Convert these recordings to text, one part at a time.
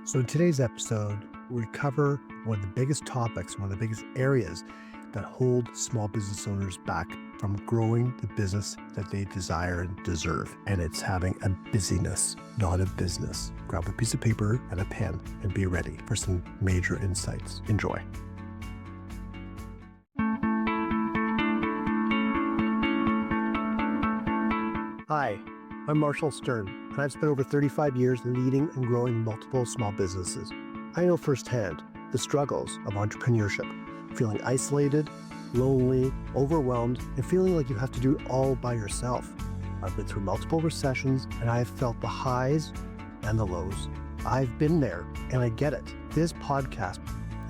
So, in today's episode, we cover one of the biggest topics, one of the biggest areas that hold small business owners back from growing the business that they desire and deserve. And it's having a busyness, not a business. Grab a piece of paper and a pen and be ready for some major insights. Enjoy. Hi, I'm Marshall Stern, and I've spent over 35 years leading and growing multiple small businesses. I know firsthand the struggles of entrepreneurship, feeling isolated, lonely, overwhelmed, and feeling like you have to do it all by yourself. I've been through multiple recessions, and I have felt the highs and the lows. I've been there, and I get it. This podcast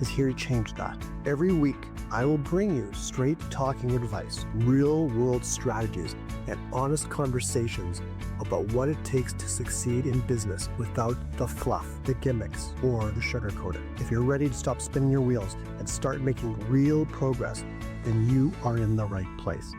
is here to change that. Every week, I will bring you straight talking advice, real world strategies, and honest conversations about what it takes to succeed in business without the fluff, the gimmicks, or the sugarcoating. If you're ready to stop spinning your wheels and start making real progress, then you are in the right place.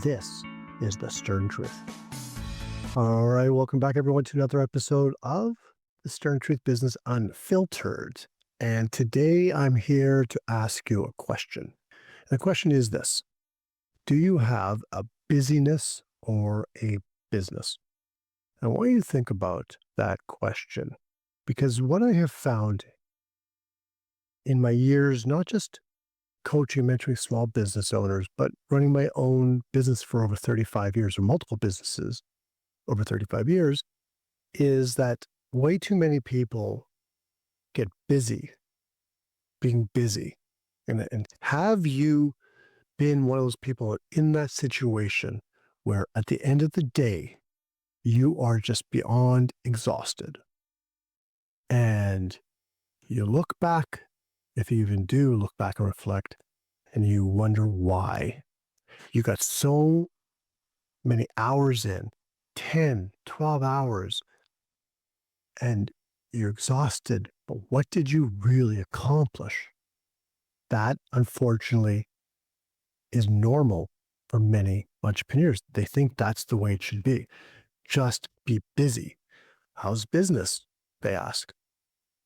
This is the Stern Truth. All right, welcome back everyone to another episode of the Stern Truth Business Unfiltered. And today I'm here to ask you a question. And the question is this: do you have a busyness or a business? I want you to think about that question, because what I have found in my years, not just coaching, mentoring small business owners, but running my own business for over 35 years, or multiple businesses over 35 years, is that way too many people get busy being busy. And have you been one of those people in that situation where at the end of the day, you are just beyond exhausted? And you look back, if you even do look back and reflect, and you wonder why. You got so many hours in, 10, 12 hours, and you're exhausted, but what did you really accomplish? That, unfortunately, is normal for many entrepreneurs. They think that's the way it should be. Just be busy. How's business? They ask.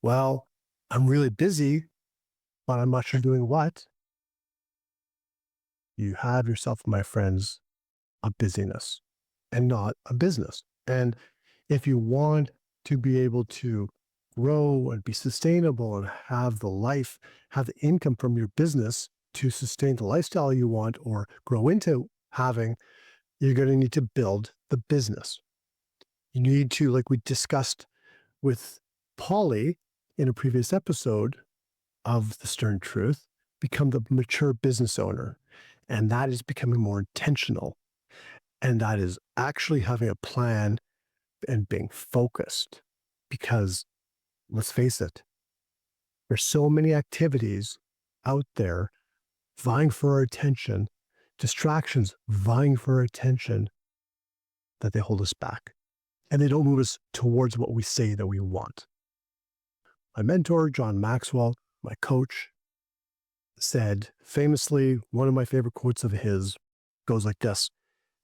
Well, I'm really busy, but I'm not sure doing what. You have yourself, my friends, a busyness and not a business. And if you want to be able to grow and be sustainable and have the life, have the income from your business to sustain the lifestyle you want or grow into having, you're going to need to build the business. You need to, like we discussed with Polly in a previous episode of The Stern Truth, become the mature business owner. And that is becoming more intentional. And that is actually having a plan and being focused. Because let's face it, there's so many activities out there vying for our attention, distractions vying for our attention, that they hold us back. And they don't move us towards what we say that we want. My mentor, John Maxwell, my coach, said famously, one of my favorite quotes of his goes like this: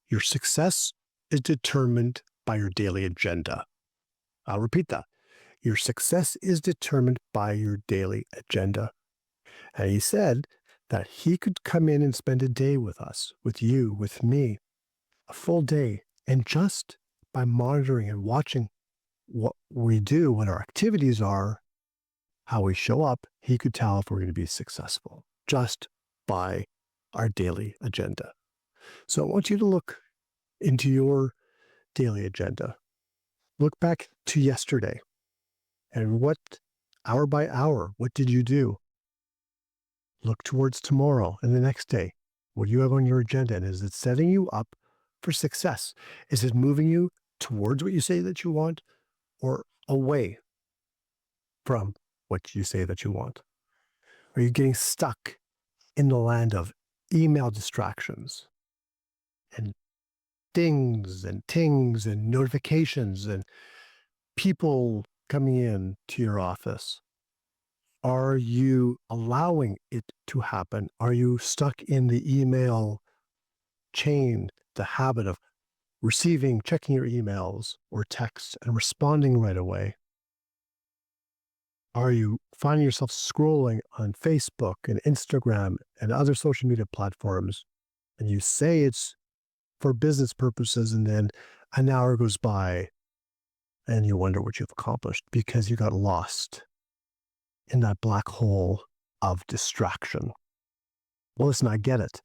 your success is determined by your daily agenda. I'll repeat that. Your success is determined by your daily agenda. And he said that he could come in and spend a day with us, with you, with me, a full day. And just by monitoring and watching what we do, what our activities are, how we show up, he could tell if we're going to be successful just by our daily agenda. So I want you to look into your daily agenda. Look back to yesterday. And what, hour by hour, what did you do? Look towards tomorrow and the next day. What do you have on your agenda? And is it setting you up for success? Is it moving you towards what you say that you want or away from what you say that you want? Are you getting stuck in the land of email distractions and dings and tings and notifications and people coming in to your office? Are you allowing it to happen? Are you stuck in the email chain, the habit of receiving, checking your emails or texts and responding right away? Are you finding yourself scrolling on Facebook and Instagram and other social media platforms, and you say it's for business purposes, and then an hour goes by and you wonder what you've accomplished because you got lost in that black hole of distraction? Well, listen, I get it.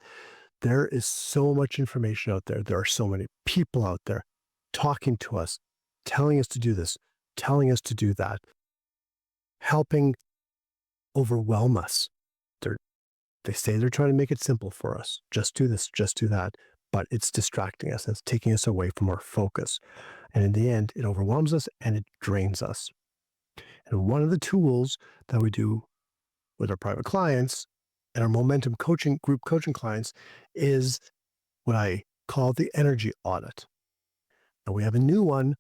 There is so much information out there. There are so many people out there talking to us, telling us to do this, telling us to do that, helping overwhelm us. They say they're trying to make it simple for us. Just do this, just do that. But it's distracting us. It's taking us away from our focus. And in the end, it overwhelms us and it drains us. And one of the tools that we do with our private clients and our momentum coaching, group coaching clients, is what I call the Energy Audit. And we have a new one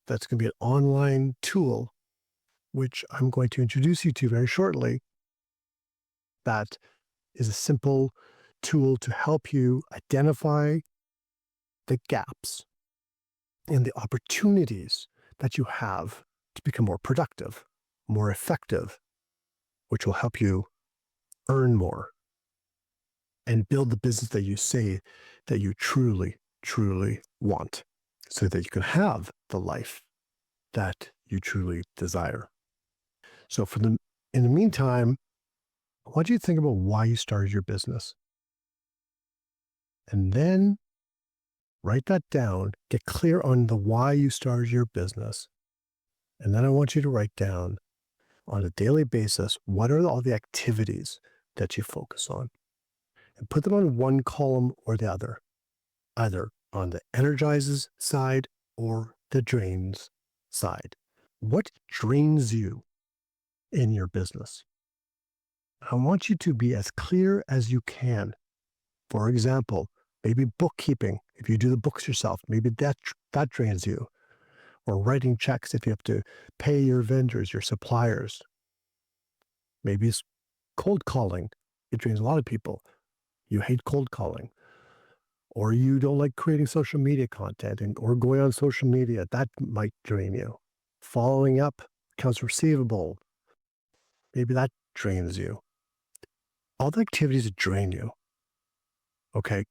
that's going to be an online tool, which I'm going to introduce you to very shortly. That is a simple tool to help you identify the gaps and the opportunities that you have to become more productive, more effective, which will help you earn more and build the business that you say that you truly, truly want, so that you can have the life that you truly desire. So in the meantime, I want you to think about why you started your business. And then write that down, get clear on the why you started your business. And then I want you to write down on a daily basis, what are all the activities that you focus on? And put them on one column or the other, either on the energizes side or the drains side. What drains you in your business? I want you to be as clear as you can. For example, maybe bookkeeping. If you do the books yourself, maybe that drains you. Or writing checks if you have to pay your vendors, your suppliers. Maybe it's cold calling. It drains a lot of people. You hate cold calling. Or you don't like creating social media content or going on social media. That might drain you. Following up, accounts receivable. Maybe that drains you. All the activities that drain you. Okay,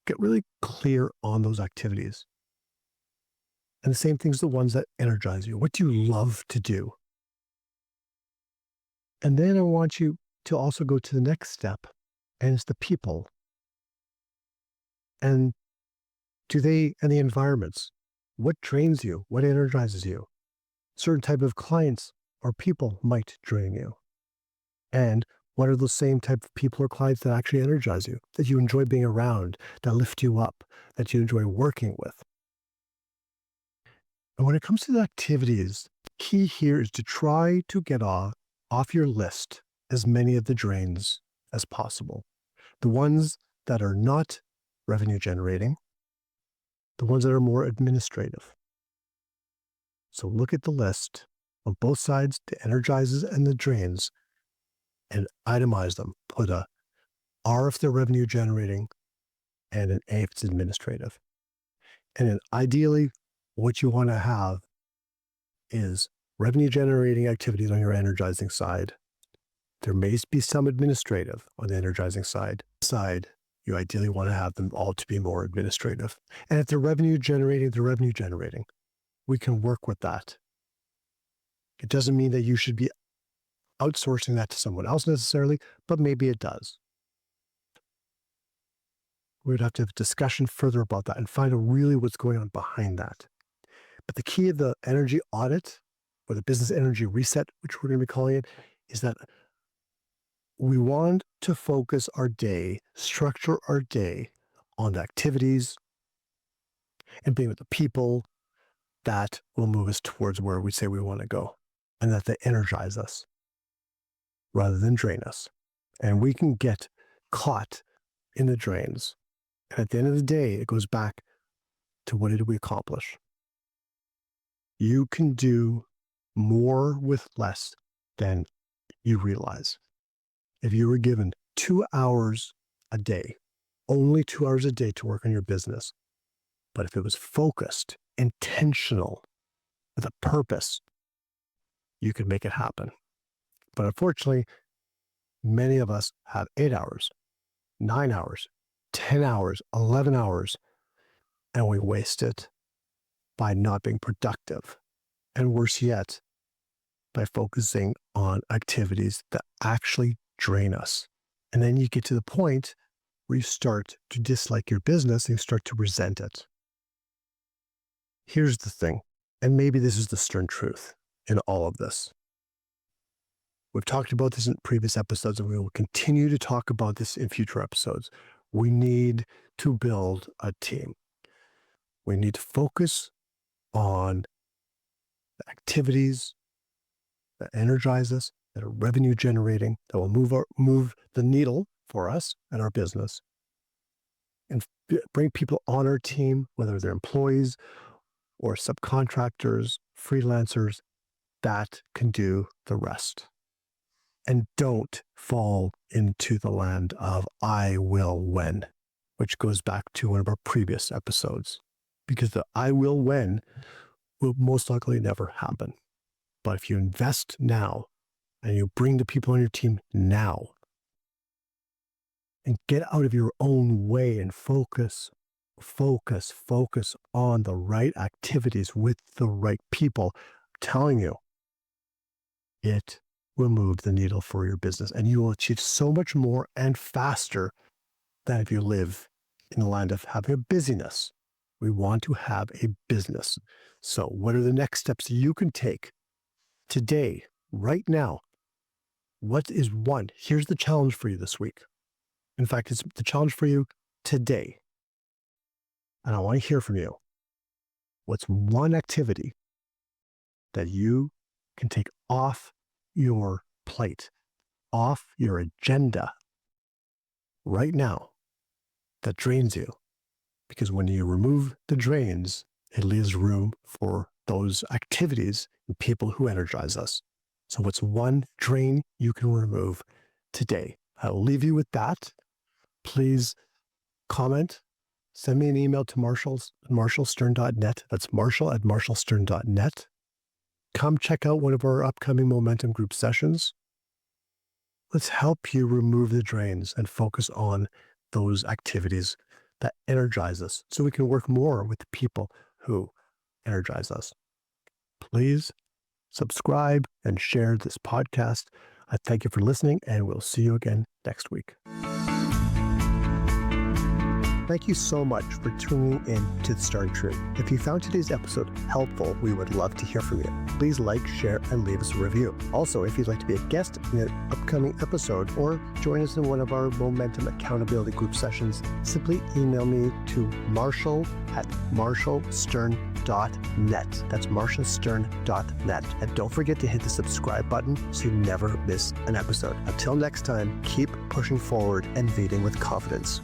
get really clear on those activities. And the same thing's the ones that energize you. What do you love to do? And then I want you to also go to the next step, and it's the people. And the environments. What drains you? What energizes you? Certain type of clients or people might drain you. And what are those same type of people or clients that actually energize you, that you enjoy being around, that lift you up, that you enjoy working with? And when it comes to the activities, key here is to try to get off your list as many of the drains as possible. The ones that are not revenue generating, the ones that are more administrative. So look at the list on both sides, the energizes and the drains, and itemize them. Put a R if they're revenue generating and an A if it's administrative. And then ideally, what you want to have is revenue generating activities on your energizing side. There may be some administrative on the energizing side. You ideally want to have them all to be more administrative. And if they're revenue generating, they're revenue generating. We can work with that. It doesn't mean that you should be outsourcing that to someone else necessarily, but maybe it does. We would have to have a discussion further about that and find out really what's going on behind that. But the key of the energy audit or the business energy reset, which we're going to be calling it, is that we want to focus our day, structure our day on the activities and being with the people that will move us towards where we say we want to go, and that they energize us rather than drain us. And we can get caught in the drains. And at the end of the day, it goes back to what did we accomplish? You can do more with less than you realize. If you were given 2 hours a day, only 2 hours a day to work on your business, but if it was focused, intentional, with a purpose, you could make it happen. But unfortunately, many of us have 8 hours, 9 hours, 10 hours, 11 hours, and we waste it by not being productive. And worse yet, by focusing on activities that actually drain us. And then you get to the point where you start to dislike your business and you start to resent it. Here's the thing, and maybe this is the stern truth in all of this. We've talked about this in previous episodes, and we will continue to talk about this in future episodes. We need to build a team. We need to focus on the activities that energize us, that are revenue generating, that will move the needle for us and our business, and bring people on our team, whether they're employees or subcontractors, freelancers, that can do the rest. And don't fall into the land of I will when, which goes back to one of our previous episodes, because the I will when will most likely never happen. But if you invest now and you bring the people on your team now and get out of your own way and focus on the right activities with the right people, I'm telling you, it will move the needle for your business, and you will achieve so much more and faster than if you live in the land of having a busyness. We want to have a business. So what are the next steps you can take today, right now? What is one? Here's the challenge for you this week. In fact, it's the challenge for you today. And I want to hear from you. What's one activity that you can take off your plate, off your agenda right now that drains you? Because when you remove the drains, it leaves room for those activities and people who energize us. So what's one drain you can remove today? I'll leave you with that. Please comment, send me an email to marshallstern.net. That's marshall@marshallstern.net. Come check out one of our upcoming Momentum Group sessions. Let's help you remove the drains and focus on those activities that energize us so we can work more with the people who energize us. Please subscribe and share this podcast. I thank you for listening, and we'll see you again next week. Thank you so much for tuning in to The Stern Truth. If you found today's episode helpful, we would love to hear from you. Please like, share, and leave us a review. Also, if you'd like to be a guest in an upcoming episode or join us in one of our Momentum Accountability Group sessions, simply email me to marshall@marshallstern.net. That's marshallstern.net. And don't forget to hit the subscribe button so you never miss an episode. Until next time, keep pushing forward and leading with confidence.